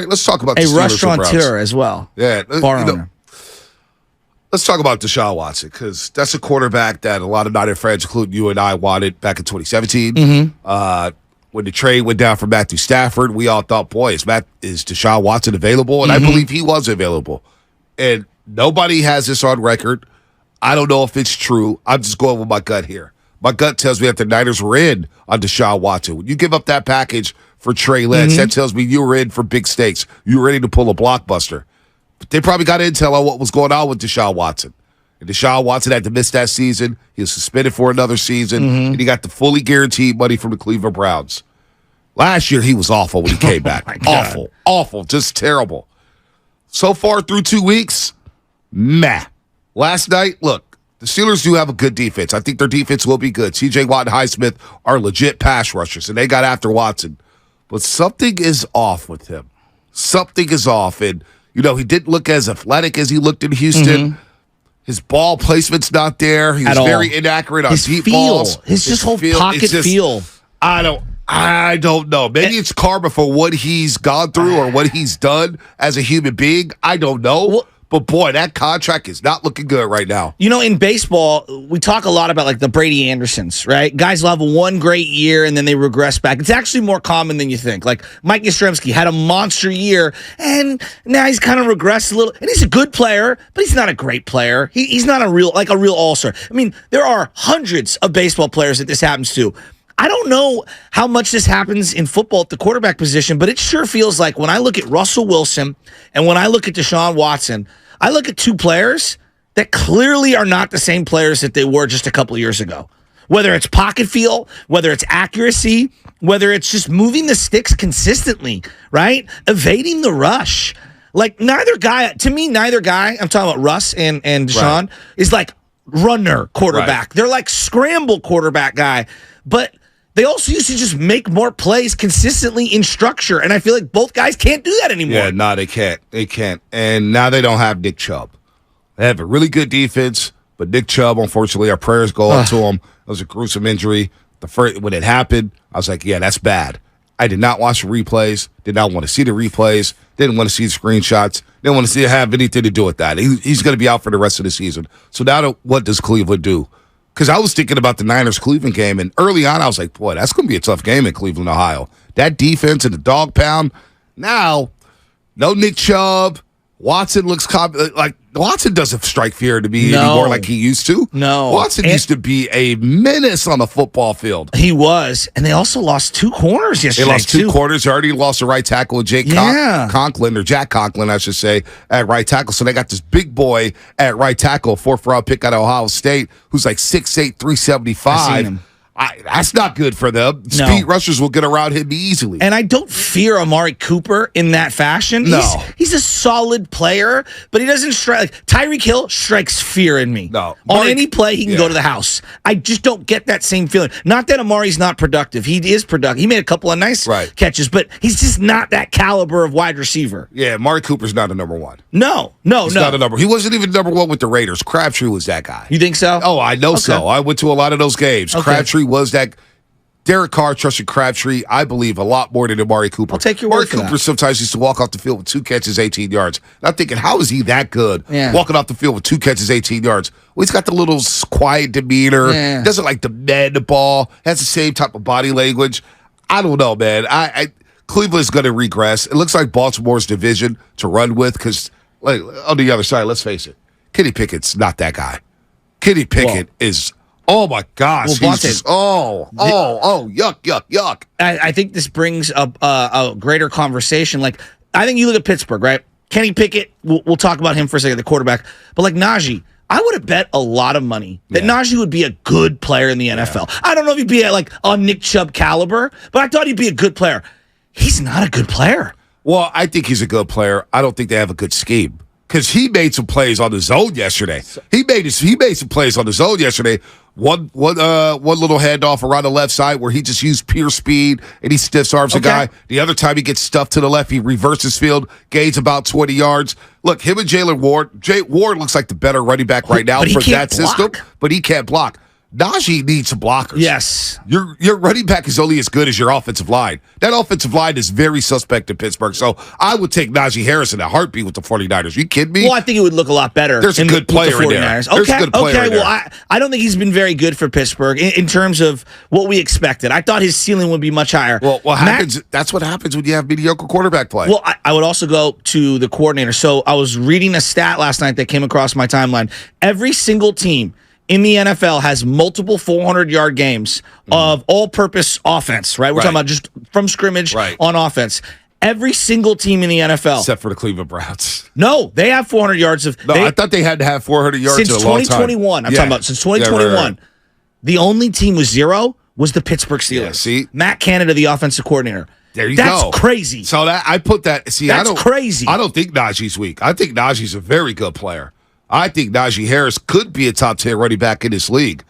let's talk about the A Steelers restaurateur as well. Yeah. Bar owner. Let's talk about DeShaun Watson, because that's a quarterback that a lot of Niner fans, including you and I, wanted back in 2017. Mm-hmm. When the trade went down for Matthew Stafford, we all thought, boy, is DeShaun Watson available? And I believe he was available. And nobody has this on record. I don't know if it's true. I'm just going with my gut here. My gut tells me that the Niners were in on DeShaun Watson. When you give up that package for Trey Lance, that tells me you were in for big stakes. You were ready to pull a blockbuster. But they probably got intel on what was going on with DeShaun Watson. And DeShaun Watson had to miss that season. He was suspended for another season, and he got the fully guaranteed money from the Cleveland Browns. Last year, he was awful when he came back. Awful, just terrible. So far through 2 weeks, meh. Last night, look, the Steelers do have a good defense. I think their defense will be good. C.J. Watt and Highsmith are legit pass rushers, and they got after Watson. But something is off with him. Something is off, and he didn't look as athletic as he looked in Houston. His ball placement's not there. He's very inaccurate on deep balls. His whole pocket feel. I don't know. Maybe it's karma for what he's gone through or what he's done as a human being. I don't know. Well, but boy, that contract is not looking good right now. In baseball, we talk a lot about like the Brady Andersons, right? Guys will have one great year and then they regress back. It's actually more common than you think. Like Mike Yastrzemski had a monster year and now he's kind of regressed a little. And he's a good player, but he's not a great player. He's not a real all-star. I mean, there are hundreds of baseball players that this happens to. I don't know how much this happens in football at the quarterback position, but it sure feels like when I look at Russell Wilson and when I look at DeShaun Watson, I look at two players that clearly are not the same players that they were just a couple of years ago. Whether it's pocket feel, whether it's accuracy, whether it's just moving the sticks consistently, right? Evading the rush. Like neither guy, I'm talking about Russ and DeShaun, is like runner quarterback. Right. They're like scramble quarterback guy. But they also used to just make more plays consistently in structure, and I feel like both guys can't do that anymore. Yeah, no, they can't. They can't. And now they don't have Nick Chubb. They have a really good defense, but Nick Chubb, unfortunately, our prayers go up to him. It was a gruesome injury. When it happened, I was like, yeah, that's bad. I did not watch the replays, did not want to see the replays, didn't want to see the screenshots, didn't want to have anything to do with that. He's going to be out for the rest of the season. So now what does Cleveland do? Because I was thinking about the Niners-Cleveland game, and early on I was like, boy, that's going to be a tough game in Cleveland, Ohio. That defense and the dog pound. Now, no Nick Chubb. Watson looks like Watson doesn't strike fear to me anymore like he used to. No. Watson used to be a menace on the football field. He was. And they also lost two corners yesterday. They lost two corners. They already lost the right tackle with Jack Conklin, I should say, at right tackle. So they got this big boy at right tackle, fourth-round pick out of Ohio State, who's like 6'8", 375. I've seen him. That's not good for them. No. Speed rushers will get around him easily. And I don't fear Amari Cooper in that fashion. No. He's a solid player, but he doesn't strike. Like, Tyreek Hill strikes fear in me. No. On any play, he can go to the house. I just don't get that same feeling. Not that Amari's not productive. He is productive. He made a couple of nice catches, but he's just not that caliber of wide receiver. Yeah, Amari Cooper's not a number one. No. He's not a number. He wasn't even number one with the Raiders. Crabtree was that guy. You think so? Oh, I know so. I went to a lot of those games. Okay. Crabtree was that. Derek Carr trusted Crabtree, I believe, a lot more than Amari Cooper. I'll take your word for that. Amari Cooper sometimes used to walk off the field with 2 catches, 18 yards. And I'm thinking, how is he that good walking off the field with 2 catches, 18 yards? Well, he's got the little quiet demeanor. Doesn't like to demand the ball. Has the same type of body language. I don't know, man. Cleveland's going to regress. It looks like Baltimore's division to run with because, like, on the other side, let's face it, Kenny Pickett's not that guy. Kenny Pickett is... Oh, my gosh. Well, he's just, yuck. I think this brings up a greater conversation. Like, I think you look at Pittsburgh, right? Kenny Pickett, we'll talk about him for a second, the quarterback. But like Najee, I would have bet a lot of money that Najee would be a good player in the NFL. I don't know if he'd be like a Nick Chubb caliber, but I thought he'd be a good player. He's not a good player. Well, I think he's a good player. I don't think they have a good scheme. Because he made some plays on the zone yesterday. He made some plays on the zone yesterday. One little handoff around the left side where he just used pure speed and he stiff arms a guy. The other time he gets stuffed to the left, he reverses field, gains about 20 yards. Look, him and Jalen Ward. Ward looks like the better running back right now for that system, but he can't block. Najee needs some blockers. Yes. Your running back is only as good as your offensive line. That offensive line is very suspect in Pittsburgh. So I would take Najee Harris in a heartbeat with the 49ers. Are you kidding me? Well, I think it would look a lot better. There's a good player in there. Okay, There's a good player in there. well, I don't think he's been very good for Pittsburgh in terms of what we expected. I thought his ceiling would be much higher. Well, that's what happens when you have mediocre quarterback play. Well, I would also go to the coordinator. So I was reading a stat last night that came across my timeline. Every single team in the NFL has multiple 400-yard games of all-purpose offense, right? We're talking about just from scrimmage on offense. Every single team in the NFL. Except for the Cleveland Browns. No, they have 400 yards of... No, I thought they had to have 400 yards since in a long time. 2021. I'm talking about since 2021. Yeah, right. The only team with zero was the Pittsburgh Steelers. Yeah, see? Matt Canada, the offensive coordinator. There you go. That's crazy. So I put that... See, That's crazy. I don't think Najee's weak. I think Najee's a very good player. I think Najee Harris could be a top 10 running back in this league.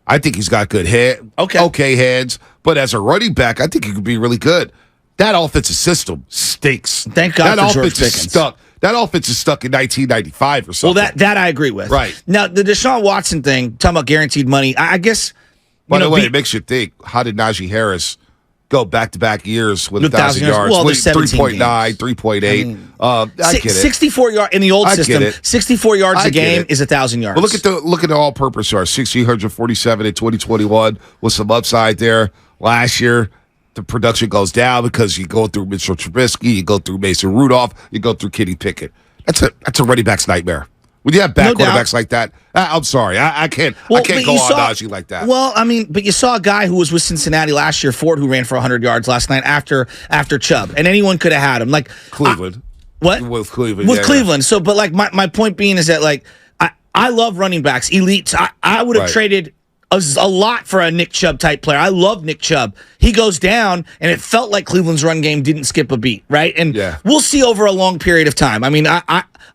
I think he's got good head, okay hands, but as a running back, I think he could be really good. That offensive system stinks. Thank God that for George offense Pickens. is stuck. That offense is stuck in 1995 or something. Well, that I agree with. Right. Now, the DeShaun Watson thing, talking about guaranteed money, I guess... By the way, it makes you think, how did Najee Harris go back-to-back years with 1,000 yards? Well, 3.9, 3.8. I get it. 64 yards in the old system. 64 yards a game is 1,000 yards. Well, look at the all-purpose yards. 1,647 in 2021 with some upside there. Last year, the production goes down because you go through Mitchell Trubisky, you go through Mason Rudolph, you go through Kenny Pickett. That's a running back's nightmare. When you have back quarterbacks like that, I'm sorry, I can't go on Najee like that. Well, I mean, but you saw a guy who was with Cincinnati last year, Ford, who ran for 100 yards last night after Chubb, and anyone could have had him. Like Cleveland, what with Cleveland, with Cleveland. So, but like my point being is that like I love running backs, elites. I would have traded a lot for a Nick Chubb type player. I love Nick Chubb. He goes down, and it felt like Cleveland's run game didn't skip a beat, right? And we'll see over a long period of time. I mean,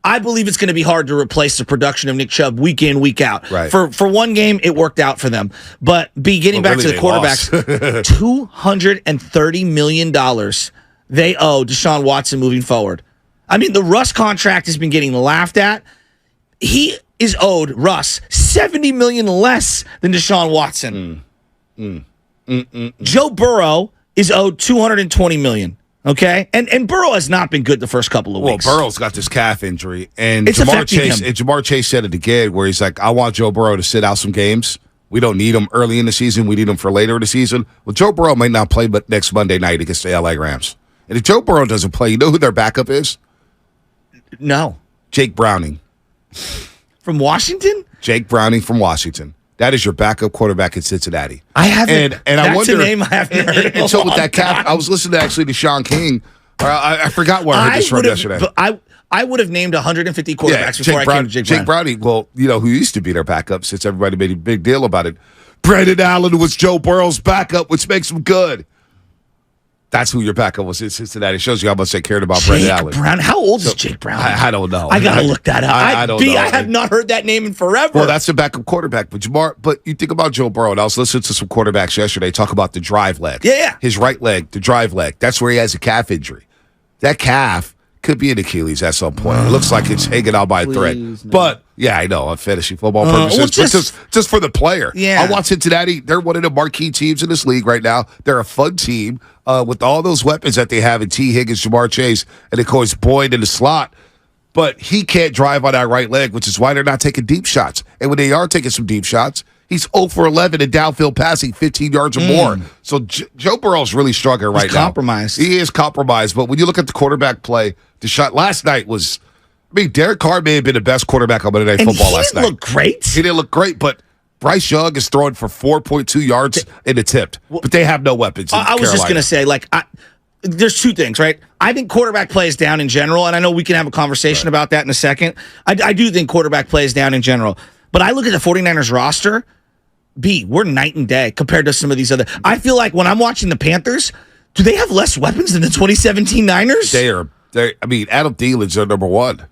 I believe it's going to be hard to replace the production of Nick Chubb week in, week out. Right. For one game, it worked out for them. But getting back to the quarterbacks, $230 million they owe Deshaun Watson moving forward. I mean, the Russ contract has been getting laughed at. He is owed, Russ, $70 million less than Deshaun Watson. Joe Burrow is owed $220 million. Okay, and Burrow has not been good the first couple of weeks. Well, Burrow's got this calf injury, and it's affecting him. Jamar Chase said it again, where he's like, "I want Joe Burrow to sit out some games. We don't need him early in the season. We need him for later in the season." Well, Joe Burrow might not play, but next Monday night against the LA Rams. And if Joe Burrow doesn't play, you know who their backup is? No, Jake Browning from Washington. Jake Browning from Washington. That is your backup quarterback in Cincinnati. I haven't. And that's I wonder, a name I haven't heard. And so with that cap, I was listening to actually to Sean King. I forgot where I heard this from yesterday. I would have named 150 quarterbacks before I came to Jake Browning. Well, you know who used to be their backup since everybody made a big deal about it. Brandon Allen was Joe Burrow's backup, which makes him good. That's who your backup was in Cincinnati. It shows you how much they cared about Brandon Allen. Brown. How old is Jake Brown? I don't know. I got to look that up. I don't know. I have not heard that name in forever. Well, that's the backup quarterback. But you think about Joe Burrow, and I was listening to some quarterbacks yesterday talk about the drive leg. Yeah. His right leg, the drive leg. That's where he has a calf injury. That calf could be an Achilles at some point. It looks like it's hanging out by a thread. No. But, yeah, I know, on fantasy football purposes. But just for the player. Yeah. I want Cincinnati. They're one of the marquee teams in this league right now. They're a fun team with all those weapons that they have in T. Higgins, Jamar Chase, and, of course, Boyd in the slot. But he can't drive on that right leg, which is why they're not taking deep shots. And when they are taking some deep shots, he's 0 for 11 in downfield passing, 15 yards or more. So Joe Burrow's really struggling right now. He's compromised. He is compromised. But when you look at the quarterback play, last night was, I mean, Derek Carr may have been the best quarterback on Monday Night Football last night. He didn't look great. He didn't look great, but Bryce Young is throwing for 4.2 yards in a tipped. But they have no weapons in I was just going to say, there's two things, right? I think quarterback play is down in general, and I know we can have a conversation about that in a second. I do think quarterback play is down in general. But I look at the 49ers roster, we're night and day compared to some of these other. I feel like when I'm watching the Panthers, do they have less weapons than the 2017 Niners? I mean, Adam Thielen's their number one.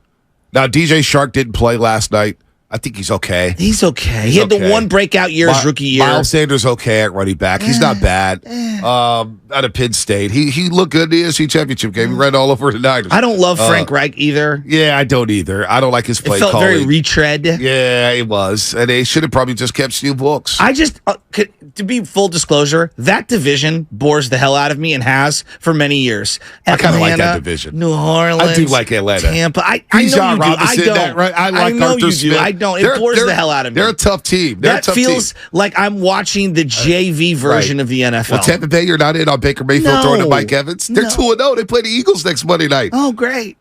Now, DJ Shark didn't play last night. I think he's okay. He's okay. He had the one breakout year his rookie year. Miles Sanders okay at running back. He's not bad. Out of Penn State. He looked good in the AFC Championship game. He ran all over the Niners. I don't love Frank Reich either. Yeah, I don't either. I don't like his play calling. It felt calling. very retread. Yeah, it was. And they should have probably just kept Steve Wilkes. I just, to be full disclosure, that division bores the hell out of me and has for many years. I kind of like that division. New Orleans. I do like Atlanta. Tampa. I know you do. I don't. Right? I like know Arthur you Smith. do. I don't. It bores the hell out of me. They're a tough team. That feels like I'm watching the JV version of the NFL. Well, Tampa Bay, you're not in on Baker Mayfield throwing to Mike Evans. They're 2-0. They play the Eagles next Monday night. Oh, great.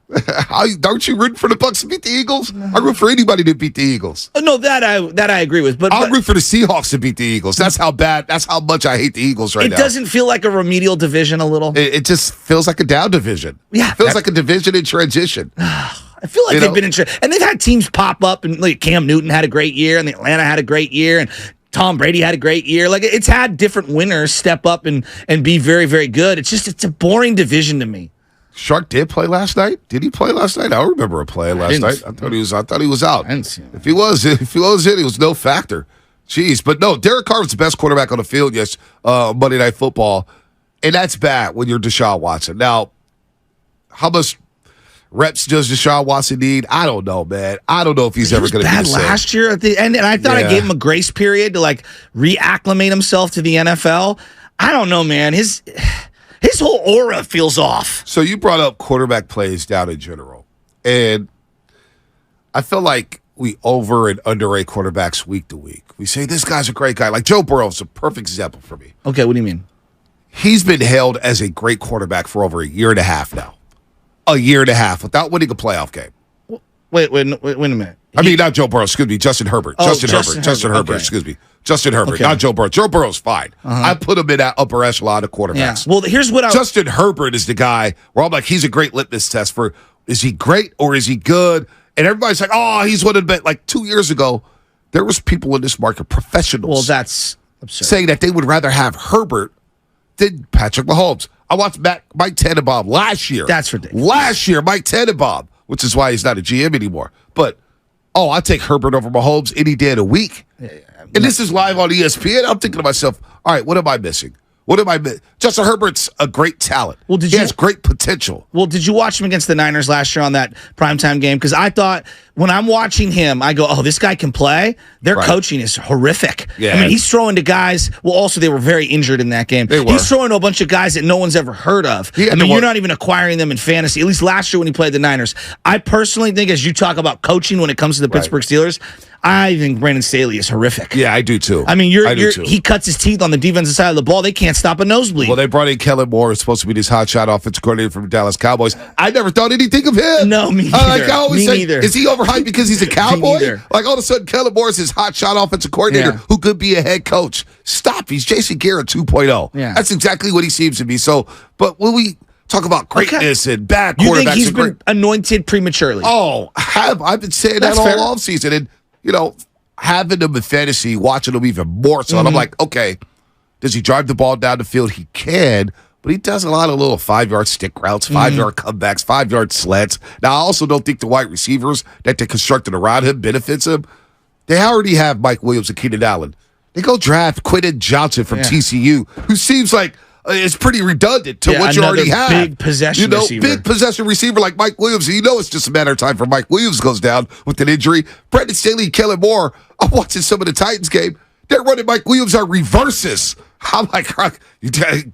Don't you root for the Bucs to beat the Eagles? I root for anybody to beat the Eagles. No, that I agree with. But I'll root for the Seahawks to beat the Eagles. That's how bad. That's how much I hate the Eagles right now. It doesn't feel like a remedial division a little. It just feels like a down division. Yeah, it feels like a division in transition. I feel like they've been in, and they've had teams pop up, and like Cam Newton had a great year, and Atlanta had a great year, and Tom Brady had a great year. Like it's had different winners step up and be very, very good. It's a boring division to me. Shark did play last night. Did he play last night? I don't remember a play last night. I thought he was out. If he was in, he was no factor. Jeez, but no, Derek Carr was the best quarterback on the field Monday Night Football, and that's bad when you're DeShaun Watson. Now, how much reps does DeShaun Watson need? I don't know, man. I don't know if he's ever going to be the same. Last year at the end, and I thought I gave him a grace period to like reacclimate himself to the NFL. I don't know, man. His whole aura feels off. So you brought up quarterback plays down in general, and I feel like we over and underrate quarterbacks week to week. We say this guy's a great guy. Like Joe Burrow is a perfect example for me. Okay, what do you mean? He's been hailed as a great quarterback for over a year and a half now. A year and a half without winning a playoff game. Wait a minute. I mean, not Joe Burrow, excuse me, Justin Herbert. Justin Herbert, excuse me. Justin Herbert, not Joe Burrow. Joe Burrow's fine. I put him in that upper echelon of quarterbacks. Yeah. Well, here's what Justin Herbert is the guy where I'm like, he's a great litmus test for, is he great or is he good? And everybody's like, oh, he's one of the best. Like 2 years ago, there was people in this market, professionals. Well, that's absurd. Saying that they would rather have Herbert than Patrick Mahomes. I watched Mike Tannenbaum last year. That's ridiculous. Last year, Mike Tannenbaum, which is why he's not a GM anymore. But, I take Herbert over Mahomes any day of the week. And this is live on ESPN. I'm thinking to myself, all right, what am I missing? Justin Herbert's a great talent. Well, he has great potential. Well, did you watch him against the Niners last year on that primetime game? Because I thought when I'm watching him, I go, oh, this guy can play. Their coaching is horrific. Yeah. I mean, he's throwing to guys. Well, also, they were very injured in that game. He's throwing to a bunch of guys that no one's ever heard of. I mean, you're not even acquiring them in fantasy, at least last year when he played the Niners. I personally think, as you talk about coaching when it comes to the Pittsburgh Steelers, I think Brandon Staley is horrific. Yeah, I do too. I mean, he cuts his teeth on the defensive side of the ball. They can't stop a nosebleed. Well, they brought in Kellen Moore, who's supposed to be this hotshot offensive coordinator from the Dallas Cowboys. I never thought anything of him. No, me neither. I always say, is he overhyped because he's a Cowboy? Like all of a sudden, Kellen Moore is his hotshot offensive coordinator who could be a head coach. Stop. He's Jason Garrett 2.0. Yeah. That's exactly what he seems to be. So, but when we talk about greatness and bad quarterbacks, you think he's been anointed prematurely? Oh, I've been saying that all offseason. And, having him in fantasy, watching him even more so. And I'm like, okay, does he drive the ball down the field? He can, but he does a lot of little 5-yard stick routes, 5-yard comebacks, 5-yard slants. Now, I also don't think the wide receivers that they constructed around him benefits him. They already have Mike Williams and Keenan Allen. They go draft Quentin Johnson from TCU, who seems like it's pretty redundant to what you already have. Big possession receiver. Big possession receiver like Mike Williams. It's just a matter of time for Mike Williams goes down with an injury. Brandon Staley and Kellen Moore, I'm watching some of the Titans game. They're running Mike Williams on reverses. I'm like,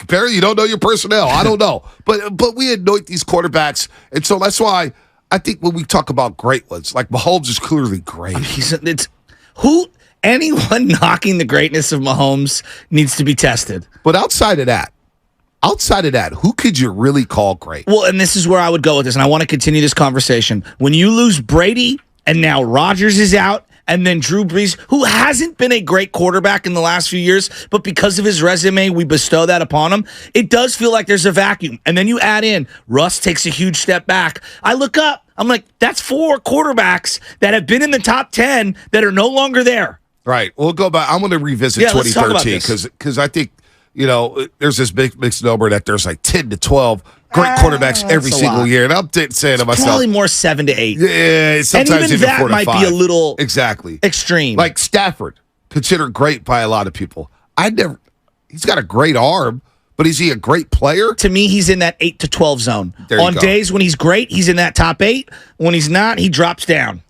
Barry, you don't know your personnel. I don't know. But we anoint these quarterbacks. And so that's why I think when we talk about great ones, like Mahomes is clearly great. Anyone knocking the greatness of Mahomes needs to be tested. But outside of that, who could you really call great? Well, and this is where I would go with this, and I want to continue this conversation. When you lose Brady, and now Rodgers is out, and then Drew Brees, who hasn't been a great quarterback in the last few years, but because of his resume, we bestow that upon him, it does feel like there's a vacuum. And then you add in, Russ takes a huge step back. I look up, I'm like, that's 4 quarterbacks that have been in the top 10 that are no longer there. Right. We'll go back. I'm going to revisit 2013 because I think, there's this big misnomer that there's like 10 to 12 great quarterbacks every single year. And I'm saying to myself, probably more 7 to 8. Yeah, sometimes and even that 4 to might 5. be a little extreme. Like Stafford, considered great by a lot of people. He's got a great arm, but is he a great player? To me, he's in that 8 to 12 zone. On days when he's great, he's in that top 8. When he's not, he drops down.